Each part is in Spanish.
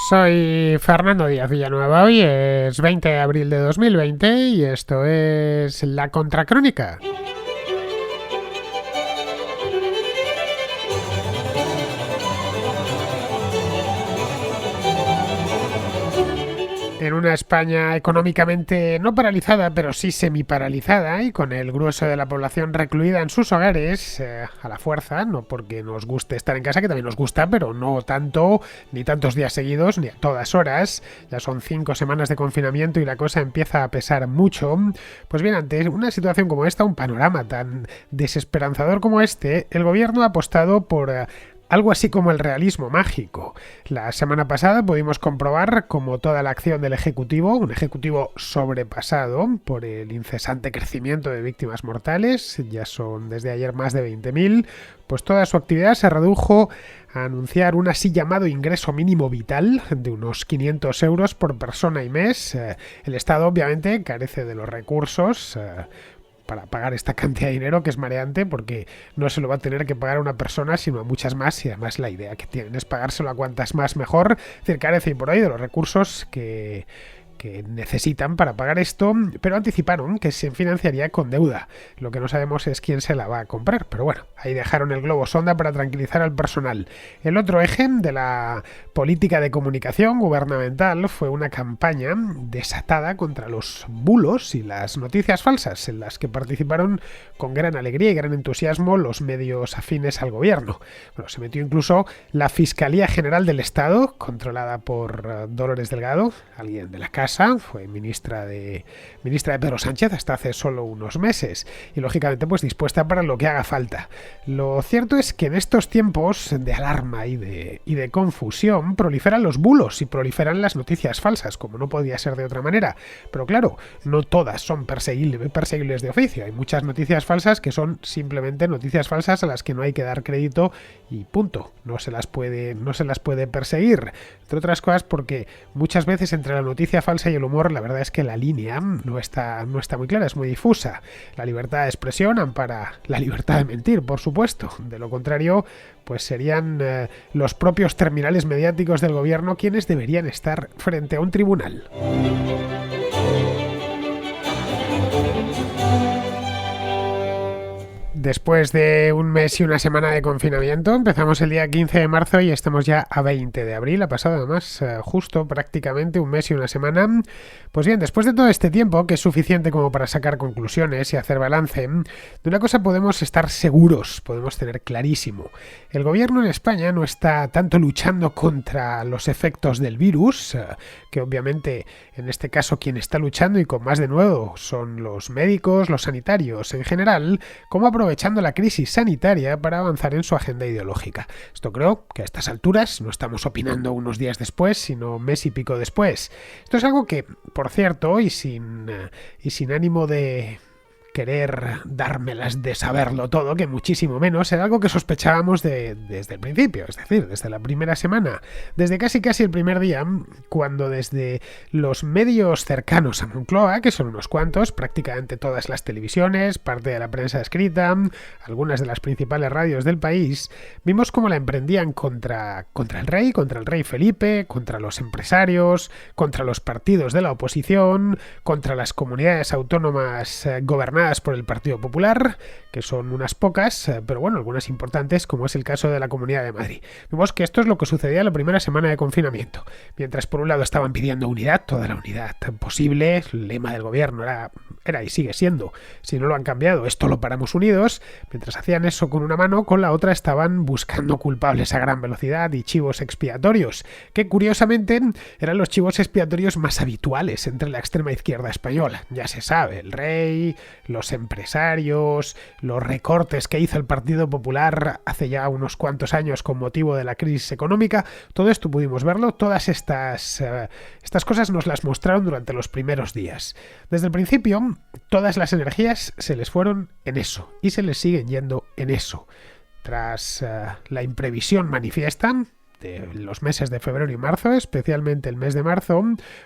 Soy Fernando Díaz Villanueva, hoy es 20 de abril de 2020 y esto es La Contracrónica. En una España económicamente no paralizada, pero sí semiparalizada y con el grueso de la población recluida en sus hogares a la fuerza, no porque nos guste estar en casa, que también nos gusta, pero no tanto, ni tantos días seguidos, ni a todas horas. Ya son 5 semanas de confinamiento y la cosa empieza a pesar mucho. Pues bien, ante una situación como esta, un panorama tan desesperanzador como este, el gobierno ha apostado por algo así como el realismo mágico. La semana pasada pudimos comprobar cómo toda la acción del Ejecutivo, un Ejecutivo sobrepasado por el incesante crecimiento de víctimas mortales, ya son desde ayer más de 20.000, pues toda su actividad se redujo a anunciar un así llamado ingreso mínimo vital de unos 500 euros por persona y mes. El Estado obviamente carece de los recursos para pagar esta cantidad de dinero, que es mareante porque no se lo va a tener que pagar a una persona sino a muchas más, y además la idea que tienen es pagárselo a cuantas más mejor. Es decir, carece por ahí de los recursos que necesitan para pagar esto, pero anticiparon que se financiaría con deuda. Lo que no sabemos es quién se la va a comprar, pero bueno, ahí dejaron el globo sonda para tranquilizar al personal. El otro eje de la política de comunicación gubernamental fue una campaña desatada contra los bulos y las noticias falsas, en las que participaron con gran alegría y gran entusiasmo los medios afines al gobierno. Bueno, se metió incluso la Fiscalía General del Estado, controlada por Dolores Delgado, alguien de la casa. Fue ministra de Pedro Sánchez hasta hace solo unos meses y lógicamente pues dispuesta para lo que haga falta. Lo cierto es que en estos tiempos de alarma y de confusión proliferan los bulos y proliferan las noticias falsas, como no podía ser de otra manera. Pero claro, no todas son perseguibles de oficio. Hay muchas noticias falsas que son simplemente noticias falsas a las que no hay que dar crédito y punto. No se las puede perseguir. Entre otras cosas porque muchas veces entre la noticia falsa y el humor, la verdad es que la línea no está muy clara, es muy difusa. La libertad de expresión ampara la libertad de mentir, por supuesto. De lo contrario, pues serían los propios terminales mediáticos del gobierno quienes deberían estar frente a un tribunal. Después de un mes y una semana de confinamiento, empezamos el día 15 de marzo y estamos ya a 20 de abril. Ha pasado además justo prácticamente un mes y una semana. Pues bien, después de todo este tiempo, que es suficiente como para sacar conclusiones y hacer balance, de una cosa podemos estar seguros, podemos tener clarísimo. El gobierno en España no está tanto luchando contra los efectos del virus, que obviamente en este caso quien está luchando y con más de nuevo son los médicos, los sanitarios en general, como aprovechando la crisis sanitaria para avanzar en su agenda ideológica. Esto creo que a estas alturas no estamos opinando unos días después, sino mes y pico después. Esto es algo que, por cierto, y sin ánimo de querer dármelas de saberlo todo, que muchísimo menos, era algo que sospechábamos desde el principio, es decir, desde la primera semana, desde casi el primer día, cuando desde los medios cercanos a Moncloa, que son unos cuantos, prácticamente todas las televisiones, parte de la prensa escrita, algunas de las principales radios del país, vimos cómo la emprendían contra el rey Felipe, contra los empresarios, contra los partidos de la oposición, contra las comunidades autónomas gobernadas por el Partido Popular, que son unas pocas, pero bueno, algunas importantes, como es el caso de la Comunidad de Madrid. Vemos que esto es lo que sucedía la primera semana de confinamiento. Mientras por un lado estaban pidiendo unidad, toda la unidad posible, el lema del gobierno era y sigue siendo, si no lo han cambiado, esto lo paramos unidos. Mientras hacían eso con una mano, con la otra estaban buscando culpables a gran velocidad y chivos expiatorios, que curiosamente eran los chivos expiatorios más habituales entre la extrema izquierda española. Ya se sabe, el rey, los empresarios, los recortes que hizo el Partido Popular hace ya unos cuantos años con motivo de la crisis económica. Todo esto pudimos verlo, todas estas cosas nos las mostraron durante los primeros días. Desde el principio, todas las energías se les fueron en eso y se les siguen yendo en eso. Tras la imprevisión manifiesta de los meses de febrero y marzo, especialmente el mes de marzo,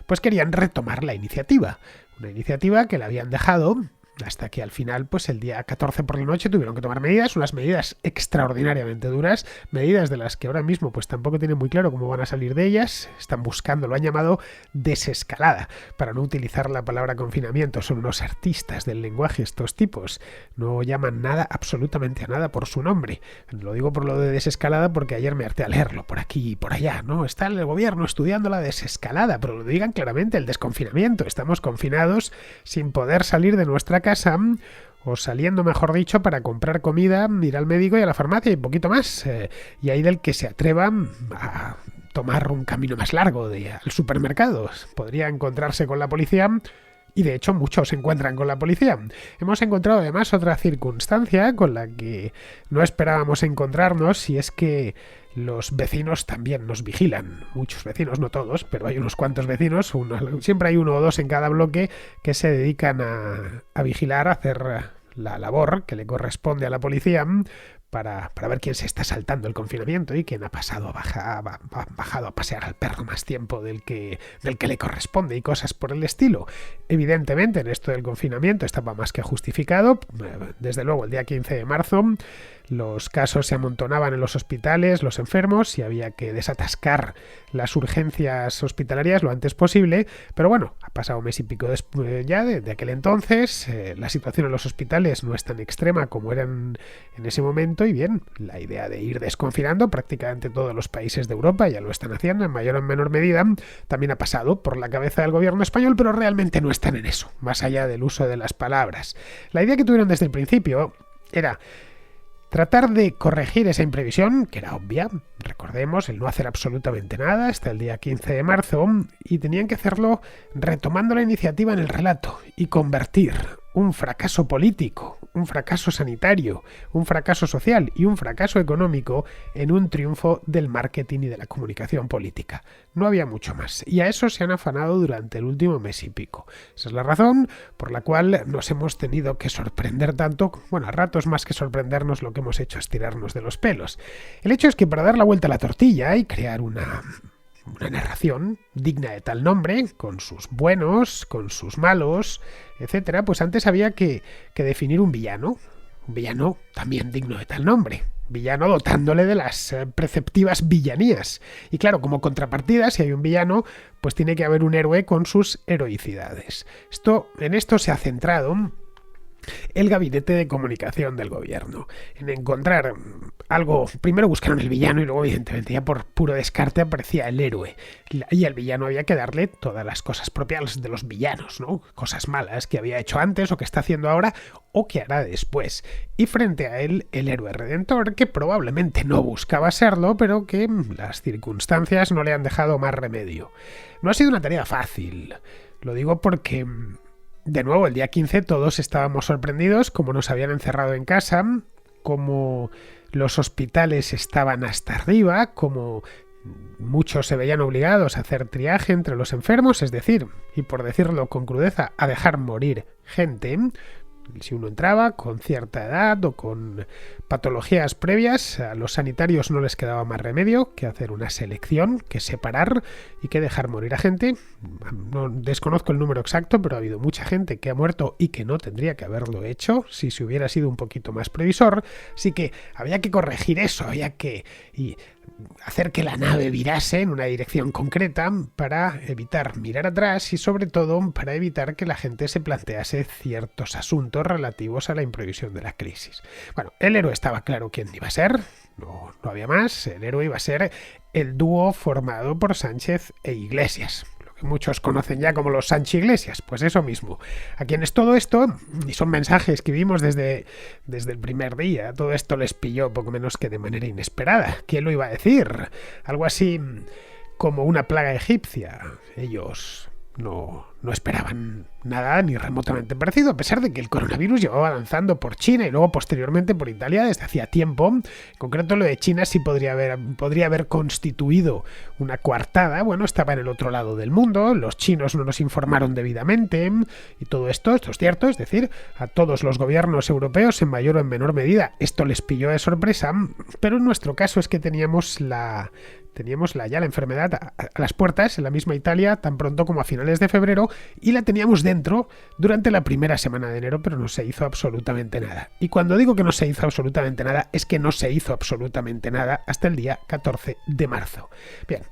pues querían retomar la iniciativa. Una iniciativa que la habían dejado hasta que al final, pues el día 14 por la noche tuvieron que tomar medidas, unas medidas extraordinariamente duras, medidas de las que ahora mismo pues tampoco tienen muy claro cómo van a salir de ellas, están buscando, lo han llamado desescalada, para no utilizar la palabra confinamiento. Son unos artistas del lenguaje estos tipos, no llaman nada, absolutamente a nada por su nombre. Lo digo por lo de desescalada porque ayer me harté a leerlo por aquí y por allá, ¿no? Está el gobierno estudiando la desescalada, pero lo digan claramente, el desconfinamiento. Estamos confinados sin poder salir de nuestra casa, o saliendo, mejor dicho, para comprar comida, ir al médico y a la farmacia y poquito más. Y hay del que se atreva a tomar un camino más largo al supermercado. Podría encontrarse con la policía. Y de hecho muchos se encuentran con la policía. Hemos encontrado además otra circunstancia con la que no esperábamos encontrarnos, y es que los vecinos también nos vigilan. Muchos vecinos, no todos, pero hay unos cuantos vecinos, siempre hay uno o dos en cada bloque, que se dedican a vigilar, a hacer la labor que le corresponde a la policía para ver quién se está saltando el confinamiento y quién ha bajado a pasear al perro más tiempo del que le corresponde y cosas por el estilo. Evidentemente, en esto del confinamiento estaba más que justificado. Desde luego, el día 15 de marzo los casos se amontonaban en los hospitales, los enfermos, y había que desatascar las urgencias hospitalarias lo antes posible. Pero bueno, ha pasado un mes y pico ya de aquel entonces. La situación en los hospitales no es tan extrema como era en ese momento, y bien, la idea de ir desconfinando, prácticamente todos los países de Europa ya lo están haciendo en mayor o menor medida, también ha pasado por la cabeza del gobierno español, pero realmente no están en eso, más allá del uso de las palabras. La idea que tuvieron desde el principio era tratar de corregir esa imprevisión, que era obvia, recordemos, el no hacer absolutamente nada hasta el día 15 de marzo, y tenían que hacerlo retomando la iniciativa en el relato y convertir un fracaso político, un fracaso sanitario, un fracaso social y un fracaso económico en un triunfo del marketing y de la comunicación política. No había mucho más, y a eso se han afanado durante el último mes y pico. Esa es la razón por la cual nos hemos tenido que sorprender tanto. Bueno, a ratos, más que sorprendernos, lo que hemos hecho es tirarnos de los pelos. El hecho es que para dar la vuelta a la tortilla y crear una narración digna de tal nombre, con sus buenos, con sus malos, etcétera, pues antes había que definir un villano también digno de tal nombre, villano dotándole de las preceptivas villanías. Y claro, como contrapartida, si hay un villano, pues tiene que haber un héroe con sus heroicidades. En esto se ha centrado el gabinete de comunicación del gobierno, en encontrar algo. Primero buscaron el villano y luego, evidentemente, ya por puro descarte aparecía el héroe, y al villano había que darle todas las cosas propias de los villanos, ¿no? Cosas malas que había hecho antes o que está haciendo ahora o que hará después, y frente a él el héroe redentor, que probablemente no buscaba serlo, pero que las circunstancias no le han dejado más remedio. No ha sido una tarea fácil, lo digo porque de nuevo, el día 15 todos estábamos sorprendidos, como nos habían encerrado en casa, como los hospitales estaban hasta arriba, como muchos se veían obligados a hacer triaje entre los enfermos, es decir, y por decirlo con crudeza, a dejar morir gente. Si uno entraba con cierta edad o con patologías previas, a los sanitarios no les quedaba más remedio que hacer una selección, que separar y que dejar morir a gente. No desconozco el número exacto, pero ha habido mucha gente que ha muerto y que no tendría que haberlo hecho si se hubiera sido un poquito más previsor. Así que había que corregir eso, había que hacer que la nave virase en una dirección concreta para evitar mirar atrás y, sobre todo, para evitar que la gente se plantease ciertos asuntos relativos a la imprevisión de la crisis. Bueno, el héroe estaba claro quién iba a ser, no había más. El héroe iba a ser el dúo formado por Sánchez e Iglesias, muchos conocen ya como los Sánchez Iglesias, pues eso mismo. A quienes todo esto, y son mensajes que vimos desde el primer día, todo esto les pilló poco menos que de manera inesperada. ¿Quién lo iba a decir? Algo así como una plaga egipcia. Ellos no esperaban nada ni remotamente parecido, a pesar de que el coronavirus llevaba avanzando por China y luego posteriormente por Italia desde hacía tiempo. En concreto, lo de China sí podría haber constituido una coartada. Bueno, estaba en el otro lado del mundo, los chinos no nos informaron debidamente, y todo esto es cierto, es decir, a todos los gobiernos europeos en mayor o en menor medida esto les pilló de sorpresa, pero en nuestro caso es que teníamos ya la enfermedad a las puertas en la misma Italia tan pronto como a finales de febrero, y la teníamos dentro durante la primera semana de enero, pero no se hizo absolutamente nada. Y cuando digo que no se hizo absolutamente nada, es que no se hizo absolutamente nada hasta el día 14 de marzo. Bien.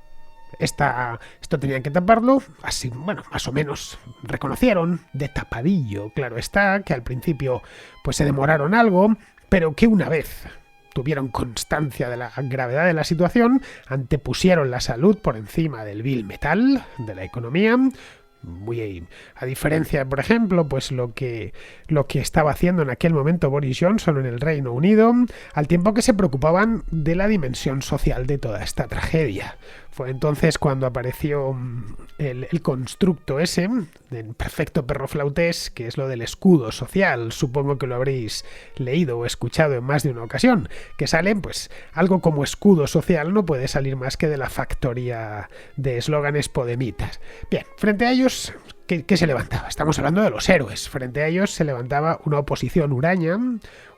Esto tenían que taparlo, así, bueno, más o menos reconocieron de tapadillo, claro está, que al principio pues se demoraron algo, pero que una vez tuvieron constancia de la gravedad de la situación, antepusieron la salud por encima del vil metal, de la economía. Muy a diferencia, por ejemplo, pues lo que estaba haciendo en aquel momento Boris Johnson en el Reino Unido, al tiempo que se preocupaban de la dimensión social de toda esta tragedia. Fue entonces cuando apareció el constructo ese, en perfecto perroflautés, que es lo del escudo social. Supongo que lo habréis leído o escuchado en más de una ocasión, que sale, pues, algo como escudo social no puede salir más que de la factoría de eslóganes podemitas. Bien, frente a ellos, ¿qué se levantaba? Estamos hablando de los héroes. Frente a ellos se levantaba una oposición huraña,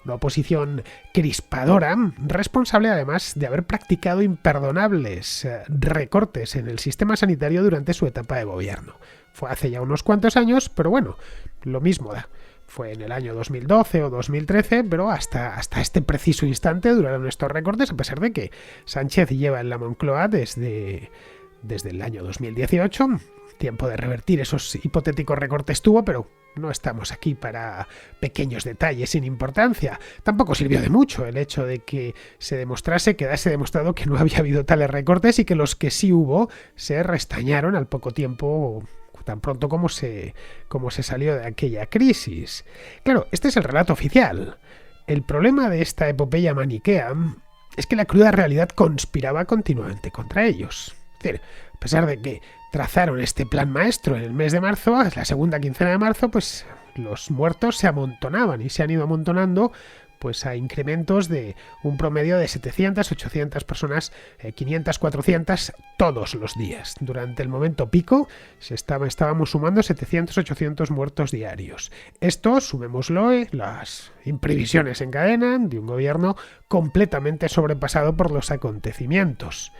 una oposición crispadora, responsable además de haber practicado imperdonables recortes en el sistema sanitario durante su etapa de gobierno. Fue hace ya unos cuantos años, pero bueno, lo mismo da. Fue en el año 2012 o 2013, pero hasta este preciso instante duraron estos recortes, a pesar de que Sánchez lleva en la Moncloa desde el año 2018. Tiempo de revertir esos hipotéticos recortes tuvo, pero no estamos aquí para pequeños detalles sin importancia. Tampoco sirvió de mucho el hecho de que quedase demostrado que no había habido tales recortes y que los que sí hubo se restañaron al poco tiempo, tan pronto como se salió de aquella crisis. Claro, este es el relato oficial. El problema de esta epopeya maniquea es que la cruda realidad conspiraba continuamente contra ellos. Es decir, a pesar de que trazaron este plan maestro en el mes de marzo, la segunda quincena de marzo, pues los muertos se amontonaban y se han ido amontonando pues a incrementos de un promedio de 700, 800 personas, 500, 400 todos los días. Durante el momento pico estábamos sumando 700, 800 muertos diarios. Esto, sumémoslo, las imprevisiones en cadena de un gobierno completamente sobrepasado por los acontecimientos.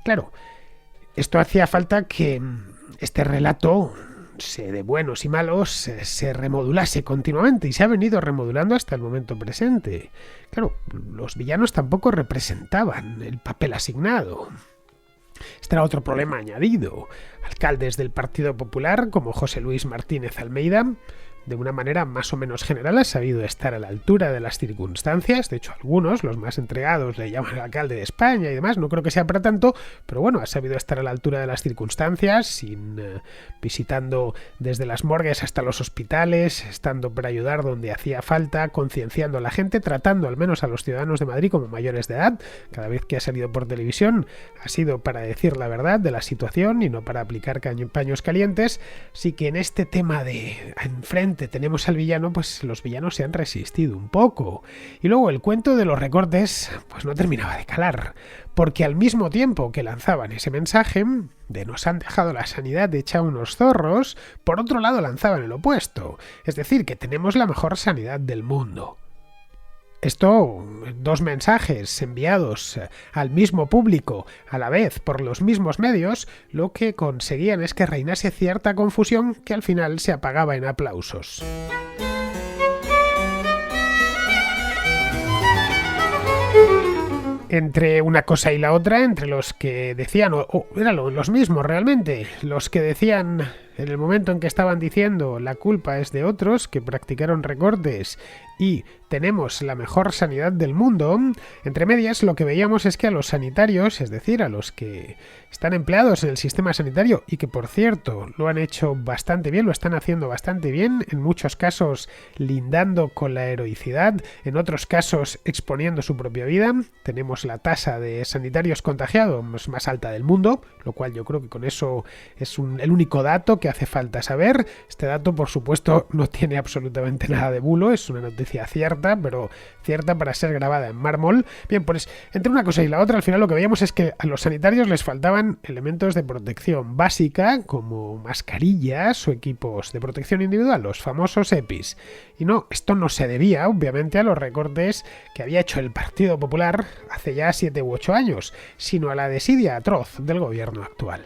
Claro, esto hacía falta que este relato de buenos y malos se remodulase continuamente y se ha venido remodulando hasta el momento presente. Claro, los villanos tampoco representaban el papel asignado. Este era otro problema añadido. Alcaldes del Partido Popular, como José Luis Martínez Almeida, de una manera más o menos general ha sabido estar a la altura de las circunstancias. De hecho, algunos, los más entregados, le llaman alcalde de España y demás. No creo que sea para tanto, pero bueno, ha sabido estar a la altura de las circunstancias, visitando desde las morgues hasta los hospitales, estando para ayudar donde hacía falta, concienciando a la gente, tratando al menos a los ciudadanos de Madrid como mayores de edad. Cada vez que ha salido por televisión ha sido para decir la verdad de la situación y no para aplicar paños calientes. Así que en este tema de enfrente tenemos al villano, pues los villanos se han resistido un poco. Y luego el cuento de los recortes pues no terminaba de calar, porque al mismo tiempo que lanzaban ese mensaje de nos han dejado la sanidad hecha unos zorros, por otro lado lanzaban el opuesto, es decir, que tenemos la mejor sanidad del mundo. Esto, dos mensajes enviados al mismo público a la vez por los mismos medios, lo que conseguían es que reinase cierta confusión que al final se apagaba en aplausos. Entre una cosa y la otra, entre los que decían, eran los mismos realmente, los que decían en el momento en que estaban diciendo la culpa es de otros que practicaron recortes y tenemos la mejor sanidad del mundo, entre medias lo que veíamos es que a los sanitarios, es decir, a los que están empleados en el sistema sanitario y que por cierto lo han hecho bastante bien, lo están haciendo bastante bien, en muchos casos lindando con la heroicidad, en otros casos exponiendo su propia vida, tenemos la tasa de sanitarios contagiados más alta del mundo, lo cual yo creo que con eso es el único dato que hace falta saber. Este dato, por supuesto, no tiene absolutamente nada de bulo, es una noticia cierta, pero cierta para ser grabada en mármol. Bien, pues entre una cosa y la otra, al final lo que veíamos es que a los sanitarios les faltaban elementos de protección básica, como mascarillas o equipos de protección individual, los famosos EPIs. Y no, esto no se debía, obviamente, a los recortes que había hecho el Partido Popular hace ya 7 u 8 años, sino a la desidia atroz del gobierno actual.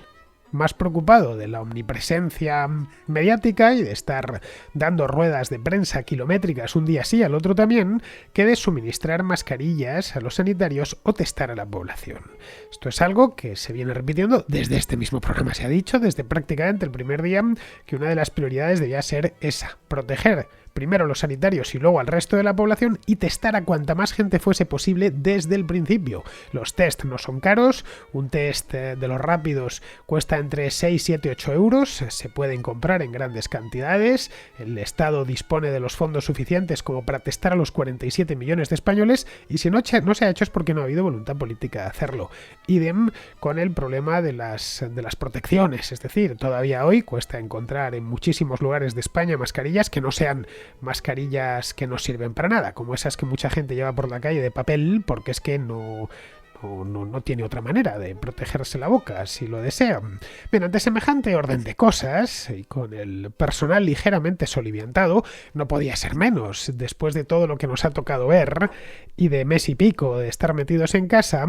más preocupado de la omnipresencia mediática y de estar dando ruedas de prensa kilométricas un día sí, al otro también, que de suministrar mascarillas a los sanitarios o testar a la población. Esto es algo que se viene repitiendo desde este mismo programa. Se ha dicho desde prácticamente el primer día que una de las prioridades debía ser esa, proteger primero a los sanitarios y luego al resto de la población y testar a cuanta más gente fuese posible desde el principio. Los test no son caros, un test de los rápidos cuesta entre 6, 7, 8 euros, se pueden comprar en grandes cantidades, el Estado dispone de los fondos suficientes como para testar a los 47 millones de españoles y si no se ha hecho es porque no ha habido voluntad política de hacerlo. Idem con el problema de las protecciones, es decir, todavía hoy cuesta encontrar en muchísimos lugares de España mascarillas que no sean mascarillas que no sirven para nada, como esas que mucha gente lleva por la calle de papel porque es que no tiene otra manera de protegerse la boca si lo desean. Bien, ante semejante orden de cosas y con el personal ligeramente soliviantado, no podía ser menos, después de todo lo que nos ha tocado ver y de mes y pico de estar metidos en casa,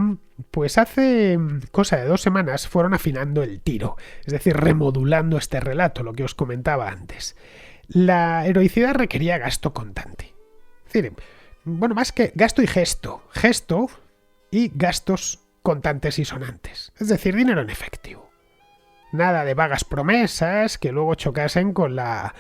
pues hace cosa de 2 semanas fueron afinando el tiro, es decir, remodulando este relato, lo que os comentaba antes. La heroicidad requería gasto contante. Es decir, bueno, más que gasto y gesto y gastos contantes y sonantes. Es decir, dinero en efectivo. Nada de vagas promesas que luego chocasen con la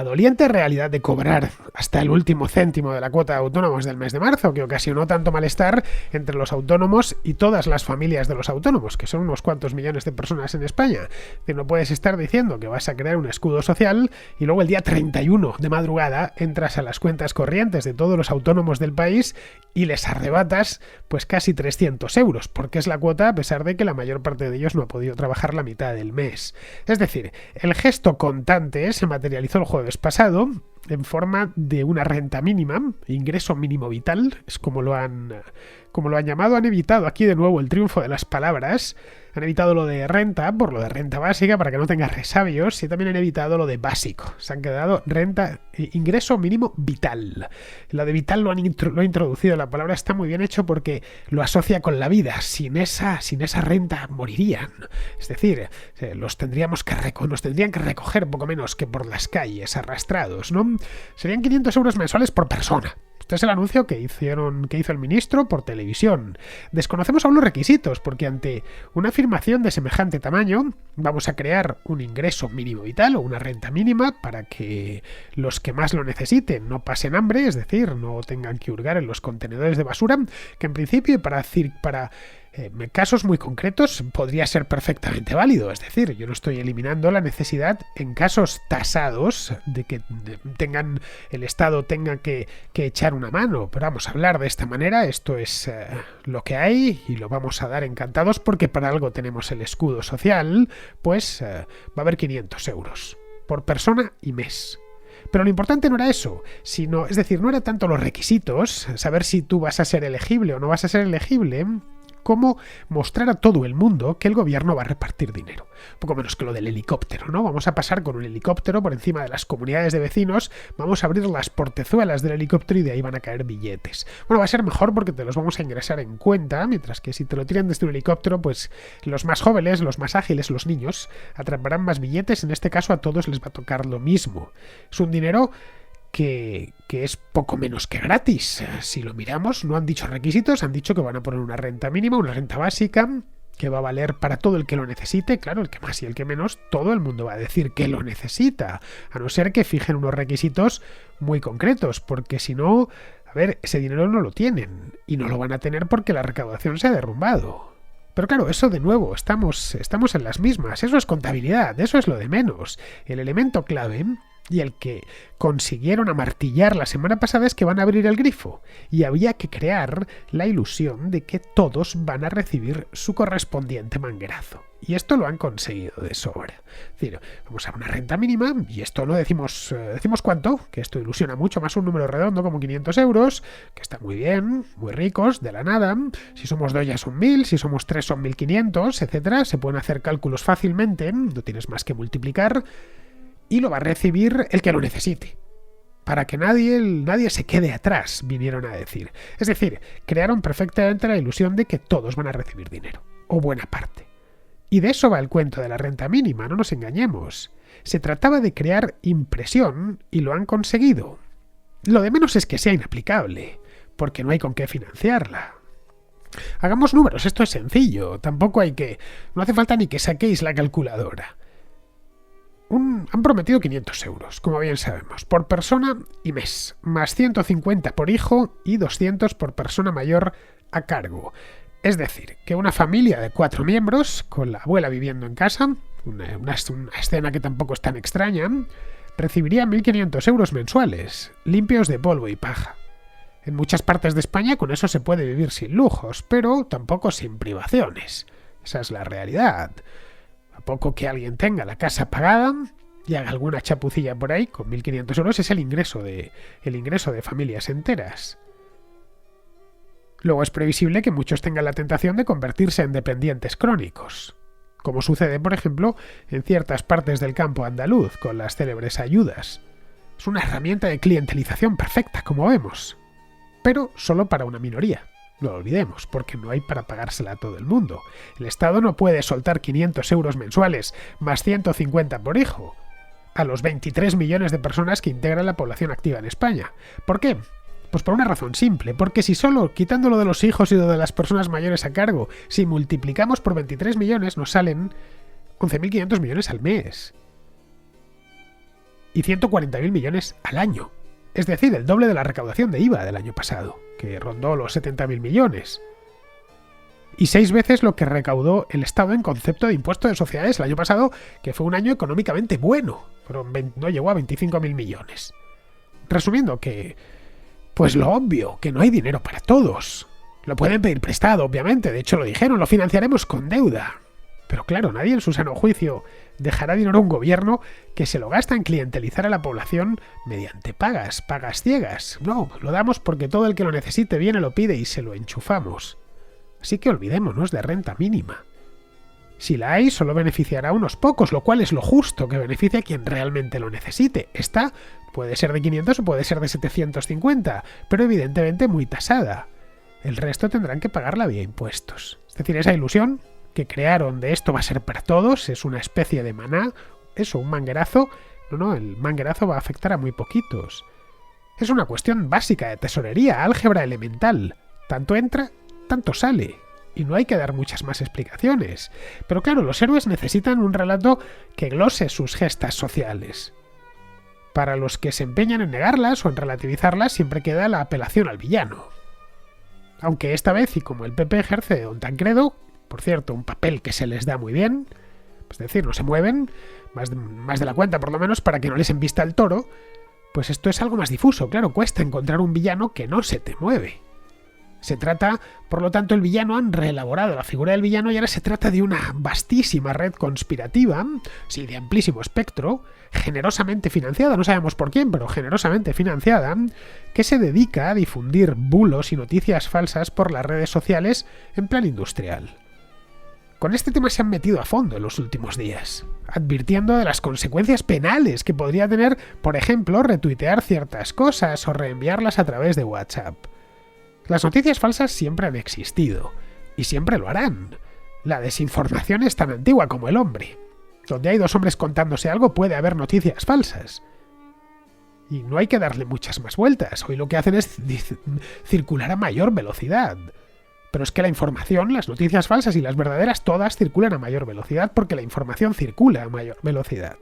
doliente realidad de cobrar hasta el último céntimo de la cuota de autónomos del mes de marzo, que ocasionó tanto malestar entre los autónomos y todas las familias de los autónomos, que son unos cuantos millones de personas en España. Que no puedes estar diciendo que vas a crear un escudo social y luego el día 31 de madrugada entras a las cuentas corrientes de todos los autónomos del país y les arrebatas pues casi 300 euros, porque es la cuota a pesar de que la mayor parte de ellos no ha podido trabajar la mitad del mes. Es decir, el gesto contante se materializó el jueves pasado en forma de una renta mínima, ingreso mínimo vital, es como lo han llamado. Han evitado aquí de nuevo el triunfo de las palabras, han evitado lo de renta por lo de renta básica para que no tenga resabios y también han evitado lo de básico, se han quedado ingreso mínimo vital. Lo de vital lo ha introducido, la palabra está muy bien hecho porque lo asocia con la vida, sin esa renta morirían, es decir, nos tendrían que recoger poco menos que por las calles arrastrados, ¿no? Serían 500 euros mensuales por persona. Este es el anuncio que hizo el ministro por televisión. Desconocemos aún los requisitos, porque ante una afirmación de semejante tamaño, vamos a crear un ingreso mínimo vital o una renta mínima para que los que más lo necesiten no pasen hambre, es decir, no tengan que hurgar en los contenedores de basura, que en principio para casos muy concretos podría ser perfectamente válido. Es decir, yo no estoy eliminando la necesidad en casos tasados de que el Estado tenga que echar una mano. Pero vamos a hablar de esta manera. Esto es lo que hay y lo vamos a dar encantados porque para algo tenemos el escudo social. Pues va a haber 500 euros por persona y mes. Pero lo importante no era eso, es decir, no era tanto los requisitos, saber si tú vas a ser elegible o no vas a ser elegible, como mostrar a todo el mundo que el gobierno va a repartir dinero. Un poco menos que lo del helicóptero, ¿no? Vamos a pasar con un helicóptero por encima de las comunidades de vecinos, vamos a abrir las portezuelas del helicóptero y de ahí van a caer billetes. Bueno, va a ser mejor porque te los vamos a ingresar en cuenta, mientras que si te lo tiran desde un helicóptero, pues los más jóvenes, los más ágiles, los niños, atraparán más billetes. En este caso a todos les va a tocar lo mismo. Es un dinero que es poco menos que gratis. Si lo miramos, no han dicho requisitos, han dicho que van a poner una renta mínima, una renta básica, que va a valer para todo el que lo necesite. Claro, el que más y el que menos, todo el mundo va a decir que lo necesita, a no ser que fijen unos requisitos muy concretos, porque si no, a ver, ese dinero no lo tienen, y no lo van a tener porque la recaudación se ha derrumbado. Pero claro, eso de nuevo, estamos en las mismas, eso es contabilidad, eso es lo de menos. El elemento clave y el que consiguieron amartillar la semana pasada es que van a abrir el grifo y había que crear la ilusión de que todos van a recibir su correspondiente manguerazo. Y esto lo han conseguido de sobra. Es decir, vamos a una renta mínima y esto no decimos cuánto, que esto ilusiona mucho, más un número redondo como 500 euros, que está muy bien, muy ricos, de la nada. Si somos 2 ya son 1000, si somos 3 son 1500, etcétera. Se pueden hacer cálculos fácilmente, no tienes más que multiplicar. Y lo va a recibir el que lo necesite. Para que nadie se quede atrás, vinieron a decir. Es decir, crearon perfectamente la ilusión de que todos van a recibir dinero, o buena parte. Y de eso va el cuento de la renta mínima, no nos engañemos. Se trataba de crear impresión y lo han conseguido. Lo de menos es que sea inaplicable, porque no hay con qué financiarla. Hagamos números, esto es sencillo, no hace falta ni que saquéis la calculadora. Han prometido 500 euros, como bien sabemos, por persona y mes, más 150 por hijo y 200 por persona mayor a cargo. Es decir, que una familia de 4 miembros, con la abuela viviendo en casa, una escena que tampoco es tan extraña, recibiría 1.500 euros mensuales, limpios de polvo y paja. En muchas partes de España con eso se puede vivir sin lujos, pero tampoco sin privaciones. Esa es la realidad. A poco que alguien tenga la casa pagada y haga alguna chapucilla por ahí, con 1.500 euros es el ingreso de familias enteras. Luego es previsible que muchos tengan la tentación de convertirse en dependientes crónicos, como sucede, por ejemplo, en ciertas partes del campo andaluz con las célebres ayudas. Es una herramienta de clientelización perfecta, como vemos, pero solo para una minoría. No lo olvidemos, porque no hay para pagársela a todo el mundo. El Estado no puede soltar 500 euros mensuales más 150 por hijo a los 23 millones de personas que integran la población activa en España. ¿Por qué? Pues por una razón simple, porque si solo, quitándolo de los hijos y lo de las personas mayores a cargo, si multiplicamos por 23 millones nos salen 11.500 millones al mes. Y 140.000 millones al año. Es decir, el doble de la recaudación de IVA del año pasado, que rondó los 70.000 millones. Y 6 veces lo que recaudó el Estado en concepto de impuesto de sociedades el año pasado, que fue un año económicamente bueno, pero no llegó a 25.000 millones. Resumiendo que, pues lo obvio, que no hay dinero para todos. Lo pueden pedir prestado, obviamente, de hecho lo dijeron, lo financiaremos con deuda. Pero claro, nadie en su sano juicio dejará dinero a un gobierno que se lo gasta en clientelizar a la población mediante pagas ciegas. No, lo damos porque todo el que lo necesite viene, lo pide y se lo enchufamos. Así que olvidémonos de renta mínima. Si la hay, solo beneficiará a unos pocos, lo cual es lo justo, que beneficie a quien realmente lo necesite. Esta puede ser de 500 o puede ser de 750, pero evidentemente muy tasada. El resto tendrán que pagarla vía impuestos. Es decir, esa ilusión que crearon de esto va a ser para todos, es una especie de maná, eso, un manguerazo. No, el manguerazo va a afectar a muy poquitos. Es una cuestión básica de tesorería, álgebra elemental. Tanto entra, tanto sale. Y no hay que dar muchas más explicaciones. Pero claro, los héroes necesitan un relato que glose sus gestas sociales. Para los que se empeñan en negarlas o en relativizarlas, siempre queda la apelación al villano. Aunque esta vez, y como el PP ejerce de Don Tancredo, por cierto, un papel que se les da muy bien, es decir, no se mueven, más de la cuenta por lo menos, para que no les embista el toro, pues esto es algo más difuso. Claro, cuesta encontrar un villano que no se te mueve. Se trata, por lo tanto, el villano, han reelaborado la figura del villano y ahora se trata de una vastísima red conspirativa, sí, de amplísimo espectro, generosamente financiada, no sabemos por quién, pero generosamente financiada, que se dedica a difundir bulos y noticias falsas por las redes sociales en plan industrial. Con este tema se han metido a fondo en los últimos días, advirtiendo de las consecuencias penales que podría tener, por ejemplo, retuitear ciertas cosas o reenviarlas a través de WhatsApp. Las noticias falsas siempre han existido, y siempre lo harán. La desinformación es tan antigua como el hombre. Donde hay dos hombres contándose algo puede haber noticias falsas. Y no hay que darle muchas más vueltas. Hoy lo que hacen es circular a mayor velocidad. Pero es que la información, las noticias falsas y las verdaderas, todas circulan a mayor velocidad porque la información circula a mayor velocidad.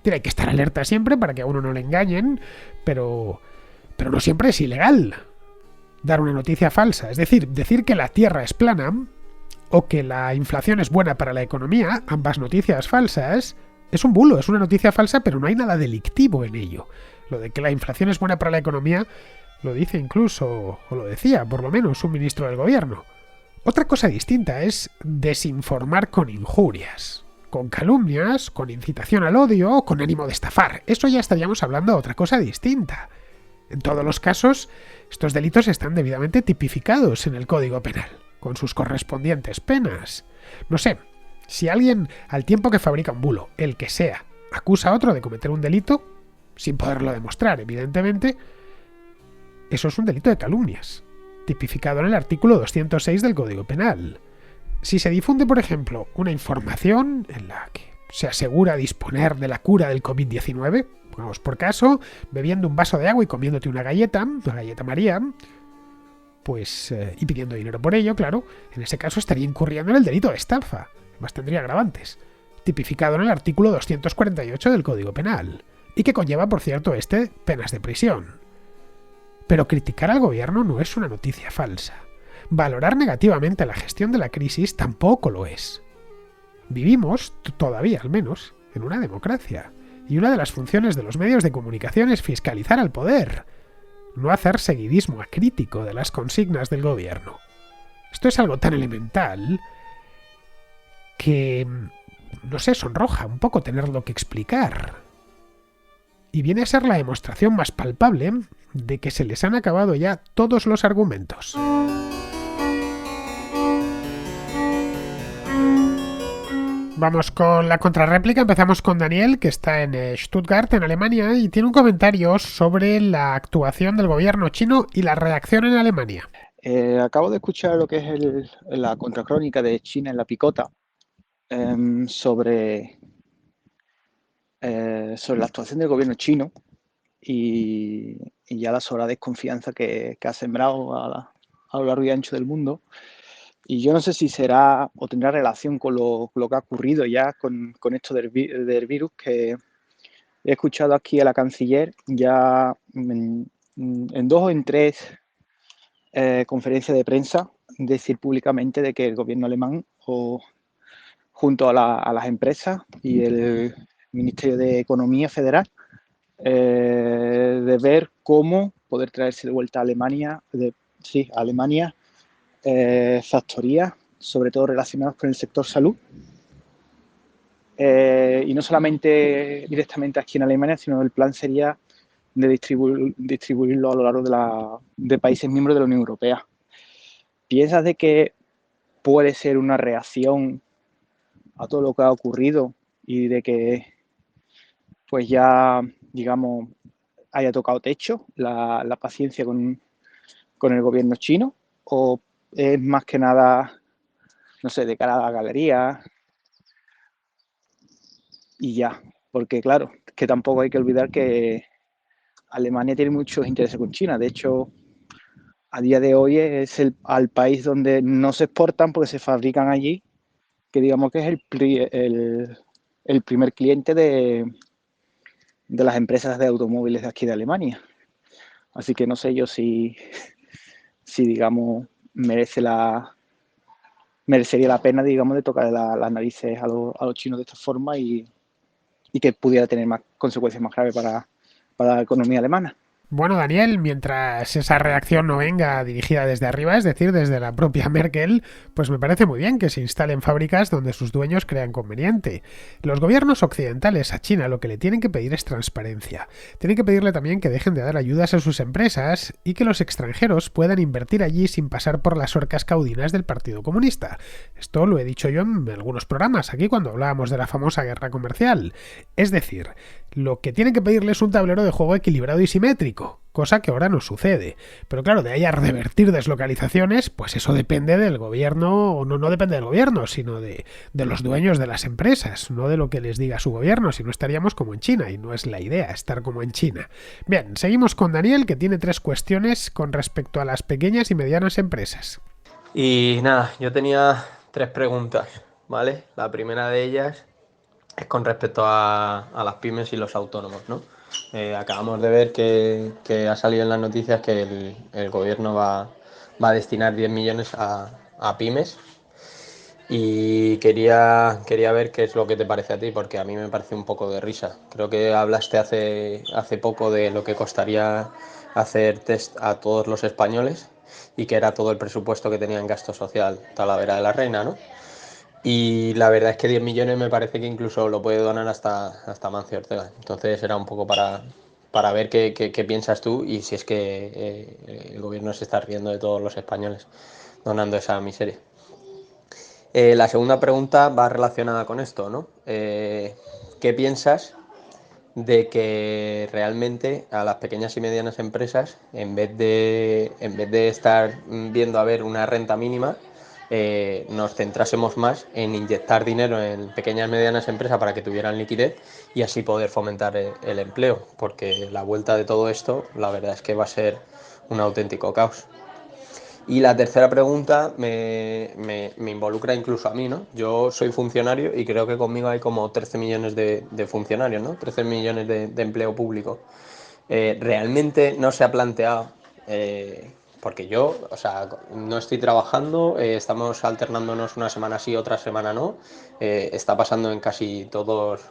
Hay que estar alerta siempre para que a uno no le engañen, pero no siempre es ilegal dar una noticia falsa. Es decir que la Tierra es plana o que la inflación es buena para la economía, ambas noticias falsas, es un bulo, es una noticia falsa, pero no hay nada delictivo en ello. Lo de que la inflación es buena para la economía lo dice incluso, o lo decía por lo menos, un ministro del gobierno. Otra cosa distinta es desinformar con injurias, con calumnias, con incitación al odio o con ánimo de estafar. Eso ya estaríamos hablando de otra cosa distinta. En todos los casos, estos delitos están debidamente tipificados en el Código Penal, con sus correspondientes penas. No sé, si alguien, al tiempo que fabrica un bulo, el que sea, acusa a otro de cometer un delito, sin poderlo demostrar, evidentemente, eso es un delito de calumnias, tipificado en el artículo 206 del Código Penal. Si se difunde, por ejemplo, una información en la que se asegura disponer de la cura del COVID-19, pongamos por caso, bebiendo un vaso de agua y comiéndote una galleta María, pues, y pidiendo dinero por ello, claro, en ese caso estaría incurriendo en el delito de estafa, además tendría agravantes, tipificado en el artículo 248 del Código Penal, y que conlleva, por cierto, penas de prisión. Pero criticar al gobierno no es una noticia falsa. Valorar negativamente la gestión de la crisis tampoco lo es. Vivimos, todavía al menos, en una democracia, y una de las funciones de los medios de comunicación es fiscalizar al poder, no hacer seguidismo acrítico de las consignas del gobierno. Esto es algo tan elemental que, no sé, sonroja un poco tenerlo que explicar. Y viene a ser la demostración más palpable de que se les han acabado ya todos los argumentos. Vamos con la contrarréplica. Empezamos con Daniel, que está en Stuttgart, en Alemania, y tiene un comentario sobre la actuación del gobierno chino y la reacción en Alemania. Acabo de escuchar lo que es la contracrónica de China en la Picota sobre, sobre la actuación del gobierno chino y ya la sola desconfianza que ha sembrado a lo largo y ancho del mundo. Y yo no sé si será o tendrá relación con lo que ha ocurrido ya con esto del virus, que he escuchado aquí a la canciller ya en dos o en tres conferencias de prensa decir públicamente de que el gobierno alemán, junto a las empresas y el Ministerio de Economía Federal, de ver cómo poder traerse de vuelta a Alemania, a Alemania, factorías, sobre todo relacionadas con el sector salud. Y no solamente directamente aquí en Alemania, sino el plan sería de distribuirlo a lo largo de países miembros de la Unión Europea. ¿Piensas de que puede ser una reacción a todo lo que ha ocurrido y de que pues ya, digamos, haya tocado techo la paciencia con el gobierno chino? ¿O es más que nada, no sé, de cara a la galería y ya? Porque claro, que tampoco hay que olvidar que Alemania tiene muchos intereses con China. De hecho, a día de hoy es al país donde no se exportan porque se fabrican allí, que digamos que es el primer cliente de las empresas de automóviles de aquí de Alemania. Así que no sé yo si digamos, merecería la pena, digamos, de tocar las narices a los chinos de esta forma y que pudiera tener más consecuencias más graves para la economía alemana. Bueno, Daniel, mientras esa reacción no venga dirigida desde arriba, es decir, desde la propia Merkel, pues me parece muy bien que se instalen fábricas donde sus dueños crean conveniente. Los gobiernos occidentales a China lo que le tienen que pedir es transparencia. Tienen que pedirle también que dejen de dar ayudas a sus empresas y que los extranjeros puedan invertir allí sin pasar por las orcas caudinas del Partido Comunista. Esto lo he dicho yo en algunos programas aquí cuando hablábamos de la famosa guerra comercial. Es decir, lo que tienen que pedirle es un tablero de juego equilibrado y simétrico, cosa que ahora no sucede. Pero claro, de ahí a revertir deslocalizaciones, pues eso depende del gobierno, o no depende del gobierno, sino de los dueños de las empresas, no de lo que les diga su gobierno, si no estaríamos como en China, y no es la idea estar como en China. Bien, seguimos con Daniel, que tiene 3 cuestiones con respecto a las pequeñas y medianas empresas. Y nada, yo tenía 3 preguntas, ¿vale? La primera de ellas es con respecto a las pymes y los autónomos, ¿no? Acabamos de ver que ha salido en las noticias que el gobierno va a destinar 10 millones a pymes y quería ver qué es lo que te parece a ti, porque a mí me parece un poco de risa. Creo que hablaste hace poco de lo que costaría hacer test a todos los españoles y que era todo el presupuesto que tenía en gasto social Talavera de la Reina, ¿no? Y la verdad es que 10 millones me parece que incluso lo puede donar hasta Mancio Ortega. Entonces era un poco para ver qué piensas tú y si es que el gobierno se está riendo de todos los españoles donando esa miseria. La segunda pregunta va relacionada con esto, ¿no? ¿Qué piensas de que realmente a las pequeñas y medianas empresas, en vez de estar viendo a ver una renta mínima, nos centrásemos más en inyectar dinero en pequeñas y medianas empresas para que tuvieran liquidez y así poder fomentar el empleo, porque la vuelta de todo esto, la verdad es que va a ser un auténtico caos. Y la tercera pregunta me involucra incluso a mí, ¿no? Yo soy funcionario y creo que conmigo hay como 13 millones de funcionarios, ¿no? 13 millones de empleo público. Realmente no se ha planteado, porque yo, o sea, no estoy trabajando, estamos alternándonos una semana sí, otra semana no. Está pasando en casi todos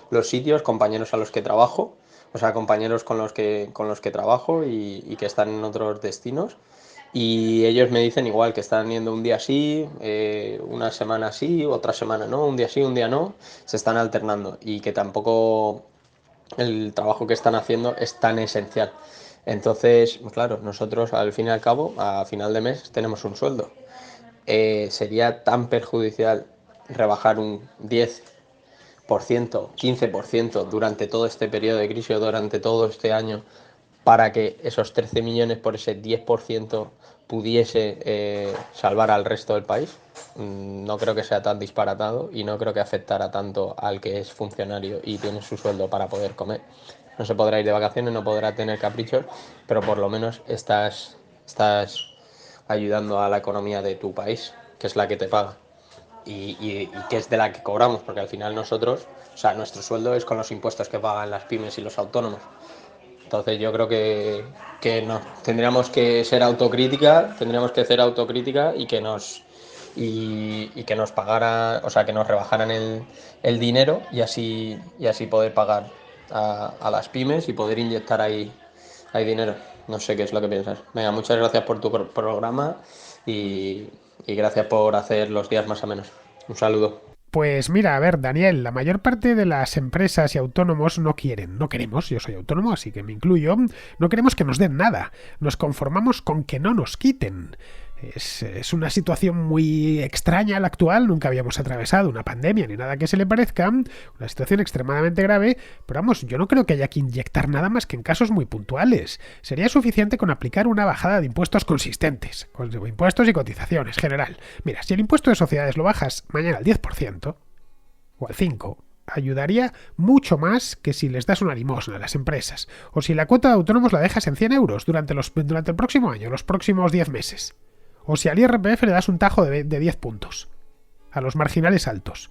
los sitios, compañeros a los que trabajo, o sea, compañeros con los que trabajo y que están en otros destinos. Y ellos me dicen igual que están yendo un día sí, una semana sí, otra semana no, un día sí, un día no, se están alternando y que tampoco el trabajo que están haciendo es tan esencial. Entonces, pues claro, nosotros al fin y al cabo, a final de mes, tenemos un sueldo. Sería tan perjudicial rebajar un 10%, 15% durante todo este periodo de crisis o durante todo este año para que esos 13 millones por ese 10% pudiese salvar al resto del país. No creo que sea tan disparatado y no creo que afectara tanto al que es funcionario y tiene su sueldo para poder comer. No se podrá ir de vacaciones, no podrá tener caprichos, pero por lo menos estás ayudando a la economía de tu país, que es la que te paga y que es de la que cobramos, porque al final nosotros, o sea, nuestro sueldo es con los impuestos que pagan las pymes y los autónomos. Entonces yo creo que no, tendríamos que ser autocrítica, tendríamos que hacer autocrítica y que nos pagara, o sea, que nos rebajaran el dinero y así poder pagar a las pymes y poder inyectar ahí dinero. No sé qué es lo que piensas. Venga, muchas gracias por tu programa y gracias por hacer los días más amenos. Un saludo. Pues mira, a ver, Daniel, la mayor parte de las empresas y autónomos no quieren, no queremos, yo soy autónomo, así que me incluyo, no queremos que nos den nada, nos conformamos con que no nos quiten. Es una situación muy extraña la actual, nunca habíamos atravesado una pandemia ni nada que se le parezca, una situación extremadamente grave, pero vamos, yo no creo que haya que inyectar nada más que en casos muy puntuales. Sería suficiente con aplicar una bajada de impuestos consistentes, con impuestos y cotizaciones, general. Mira, si el impuesto de sociedades lo bajas mañana al 10% o al 5%, ayudaría mucho más que si les das una limosna a las empresas, o si la cuota de autónomos la dejas en 100 euros durante el próximo año, los próximos 10 meses. O si al IRPF le das un tajo de 10 puntos. A los marginales altos.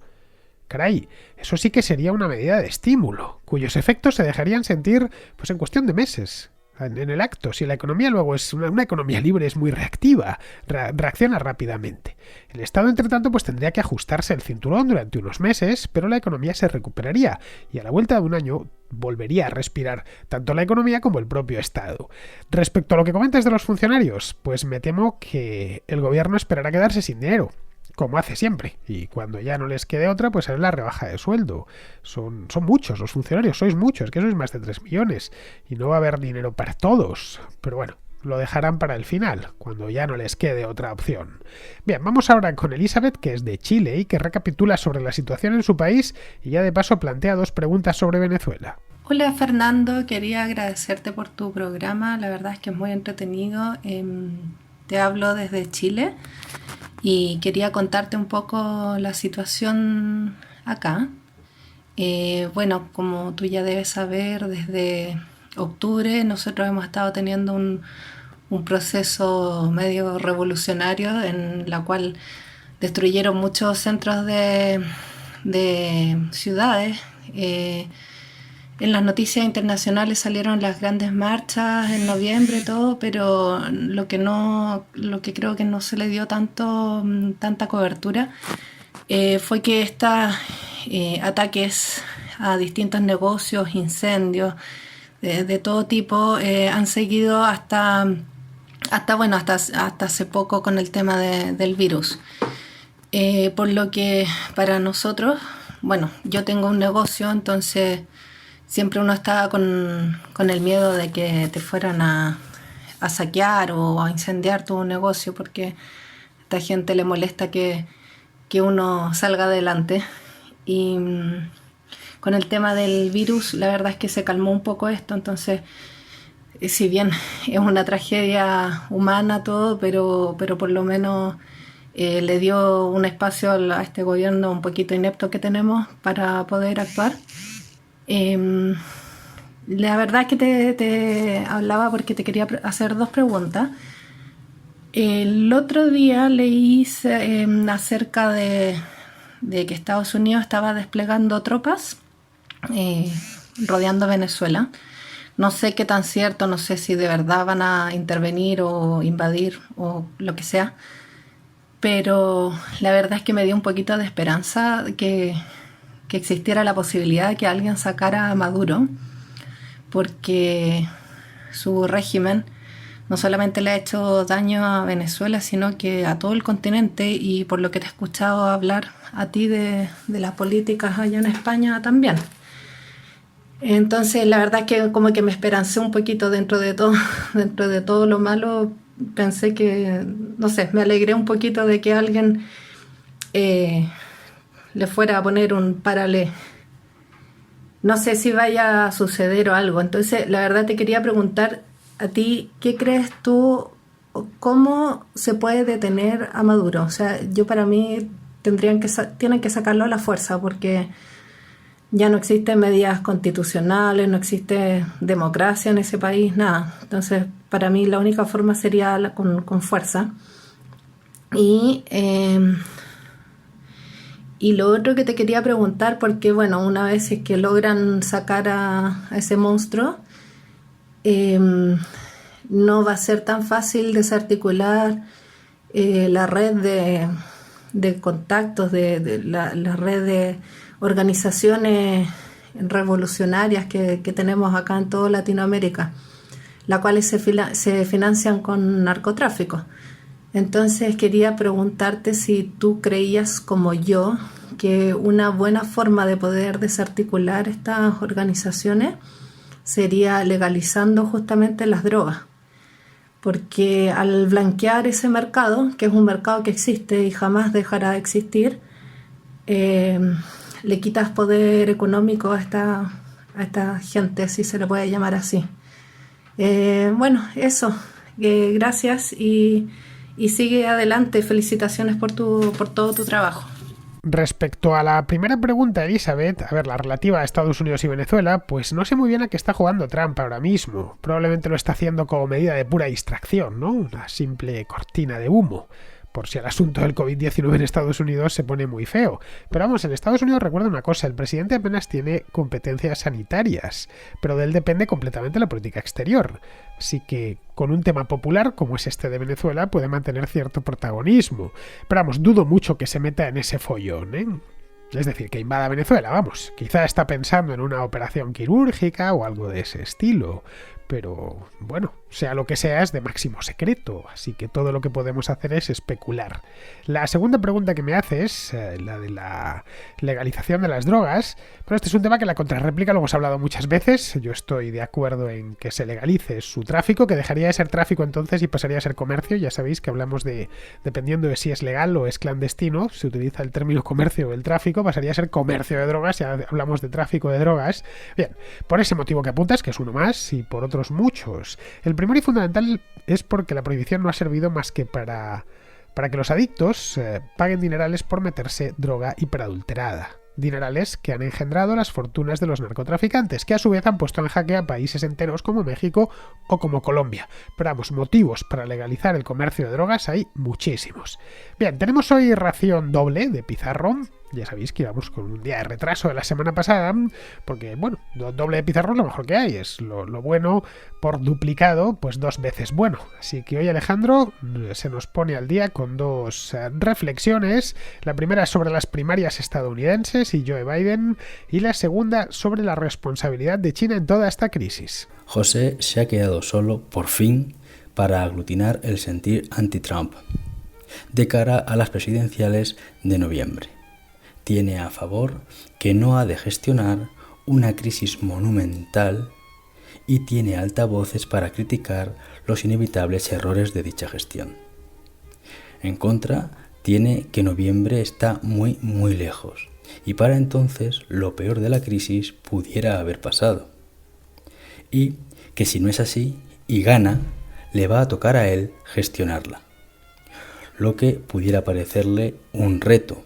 Caray, eso sí que sería una medida de estímulo, cuyos efectos se dejarían sentir pues en cuestión de meses. En el acto, si la economía luego es una economía libre, es muy reactiva, reacciona rápidamente. El Estado, entre tanto, pues tendría que ajustarse el cinturón durante unos meses, pero la economía se recuperaría y a la vuelta de un año volvería a respirar tanto la economía como el propio Estado. Respecto a lo que comentas de los funcionarios, pues me temo que el gobierno esperará quedarse sin dinero, como hace siempre, y cuando ya no les quede otra, pues hará la rebaja de sueldo. Son muchos los funcionarios, sois muchos, que sois más de 3 millones, y no va a haber dinero para todos, pero bueno, lo dejarán para el final, cuando ya no les quede otra opción. Bien, vamos ahora con Elizabeth, que es de Chile y que recapitula sobre la situación en su país y ya de paso plantea 2 preguntas sobre Venezuela. Hola Fernando, quería agradecerte por tu programa, la verdad es que es muy entretenido. Te hablo desde Chile y quería contarte un poco la situación acá. Bueno, como tú ya debes saber, desde octubre nosotros hemos estado teniendo un proceso medio revolucionario en la cual destruyeron muchos centros de ciudades. En las noticias internacionales salieron las grandes marchas en noviembre, todo, pero lo que creo que no se le dio tanta cobertura fue que estos ataques a distintos negocios, incendios de todo tipo han seguido hasta hace poco con el tema del virus. Por lo que para nosotros, bueno, yo tengo un negocio, entonces siempre uno está con el miedo de que te fueran a saquear o a incendiar tu negocio, porque a esta gente le molesta que uno salga adelante. Y con el tema del virus, la verdad es que se calmó un poco esto, entonces si bien es una tragedia humana todo, pero por lo menos le dio un espacio a este gobierno un poquito inepto que tenemos para poder actuar. La verdad es que te hablaba porque te quería hacer dos preguntas. El otro día leí acerca de que Estados Unidos estaba desplegando tropas rodeando Venezuela. No sé qué tan cierto, no sé si de verdad van a intervenir o invadir o lo que sea, pero la verdad es que me dio un poquito de esperanza que existiera la posibilidad de que alguien sacara a Maduro, porque su régimen no solamente le ha hecho daño a Venezuela, sino que a todo el continente, y por lo que te he escuchado hablar a ti de las políticas allá en España también. Entonces la verdad es que como que me esperancé un poquito dentro de todo lo malo. Pensé que, no sé, me alegré un poquito de que alguien le fuera a poner un párale. No sé si vaya a suceder o algo. Entonces la verdad te quería preguntar a ti, ¿qué crees tú? ¿Cómo se puede detener a Maduro? O sea, para mí tienen que sacarlo a la fuerza, porque ya no existen medidas constitucionales, no existe democracia en ese país, nada. Entonces, para mí la única forma sería con fuerza. Y lo otro que te quería preguntar, porque bueno, una vez es que logran sacar a ese monstruo, no va a ser tan fácil desarticular la red de contactos, de la red de organizaciones revolucionarias que tenemos acá en toda Latinoamérica, las cuales se financian con narcotráfico. Entonces quería preguntarte si tú creías como yo que una buena forma de poder desarticular estas organizaciones sería legalizando justamente las drogas, porque al blanquear ese mercado, que es un mercado que existe y jamás dejará de existir, le quitas poder económico a esta gente, si se le puede llamar así. Bueno, eso, gracias y sigue adelante. Felicitaciones por todo tu trabajo. Respecto a la primera pregunta, Elizabeth, a ver, la relativa a Estados Unidos y Venezuela, pues no sé muy bien a qué está jugando Trump ahora mismo. Probablemente lo está haciendo como medida de pura distracción, ¿no? Una simple cortina de humo, por si el asunto del COVID-19 en Estados Unidos se pone muy feo. Pero vamos, en Estados Unidos recuerda una cosa, el presidente apenas tiene competencias sanitarias, pero de él depende completamente la política exterior. Así que con un tema popular como es este de Venezuela puede mantener cierto protagonismo. Pero vamos, dudo mucho que se meta en ese follón, ¿eh? Es decir, que invada Venezuela, vamos. Quizá está pensando en una operación quirúrgica o algo de ese estilo. Pero, bueno, sea lo que sea, es de máximo secreto, así que todo lo que podemos hacer es especular. La segunda pregunta que me hace es la de la legalización de las drogas, pero este es un tema que la contrarréplica lo hemos hablado muchas veces. Yo estoy de acuerdo en que se legalice su tráfico, que dejaría de ser tráfico entonces y pasaría a ser comercio. Ya sabéis que hablamos de, dependiendo de si es legal o es clandestino, se utiliza el término comercio o el tráfico, pasaría a ser comercio de drogas, ya hablamos de tráfico de drogas. Bien, por ese motivo que apuntas, que es uno más, y por otros muchos. El primero y fundamental es porque la prohibición no ha servido más que para que los adictos paguen dinerales por meterse droga hiperadulterada. Dinerales que han engendrado las fortunas de los narcotraficantes, que a su vez han puesto en jaque a países enteros como México o como Colombia. Pero vamos, motivos para legalizar el comercio de drogas hay muchísimos. Bien, tenemos hoy ración doble de pizarrón. Ya sabéis que íbamos con un día de retraso de la semana pasada, porque, bueno, doble de pizarrón es lo mejor que hay, es lo bueno por duplicado, pues 2 veces bueno. Así que hoy Alejandro se nos pone al día con 2 reflexiones. La primera sobre las primarias estadounidenses y Joe Biden, y la segunda sobre la responsabilidad de China en toda esta crisis. José se ha quedado solo, por fin, para aglutinar el sentir anti-Trump de cara a las presidenciales de noviembre. Tiene a favor que no ha de gestionar una crisis monumental y tiene altavoces para criticar los inevitables errores de dicha gestión. En contra, tiene que noviembre está muy lejos y para entonces lo peor de la crisis pudiera haber pasado. Y que si no es así y gana, le va a tocar a él gestionarla. lo que pudiera parecerle un reto,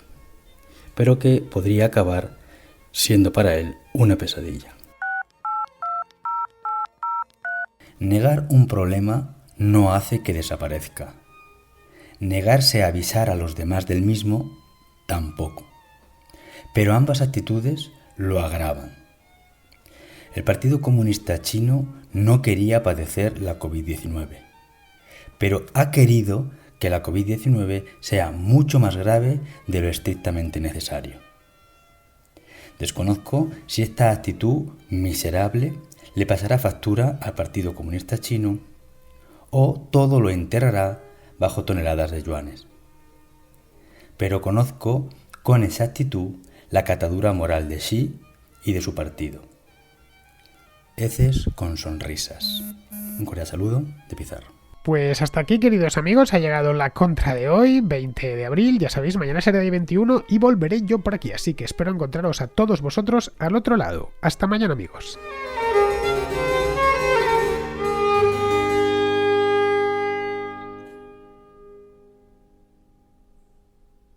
pero que podría acabar siendo para él una pesadilla. Negar un problema no hace que desaparezca. Negarse a avisar a los demás del mismo, tampoco. Pero ambas actitudes lo agravan. El Partido Comunista Chino no quería padecer la COVID-19, pero ha querido que la COVID-19 sea mucho más grave de lo estrictamente necesario. Desconozco si esta actitud miserable le pasará factura al Partido Comunista Chino o todo lo enterrará bajo toneladas de yuanes. Pero conozco con exactitud la catadura moral de Xi y de su partido. Heces con sonrisas. Un cordial saludo de Pizarro. Pues hasta aquí, queridos amigos, ha llegado la contra de hoy, 20 de abril, ya sabéis, mañana será día 21 y volveré yo por aquí, así que espero encontraros a todos vosotros al otro lado. Hasta mañana, amigos.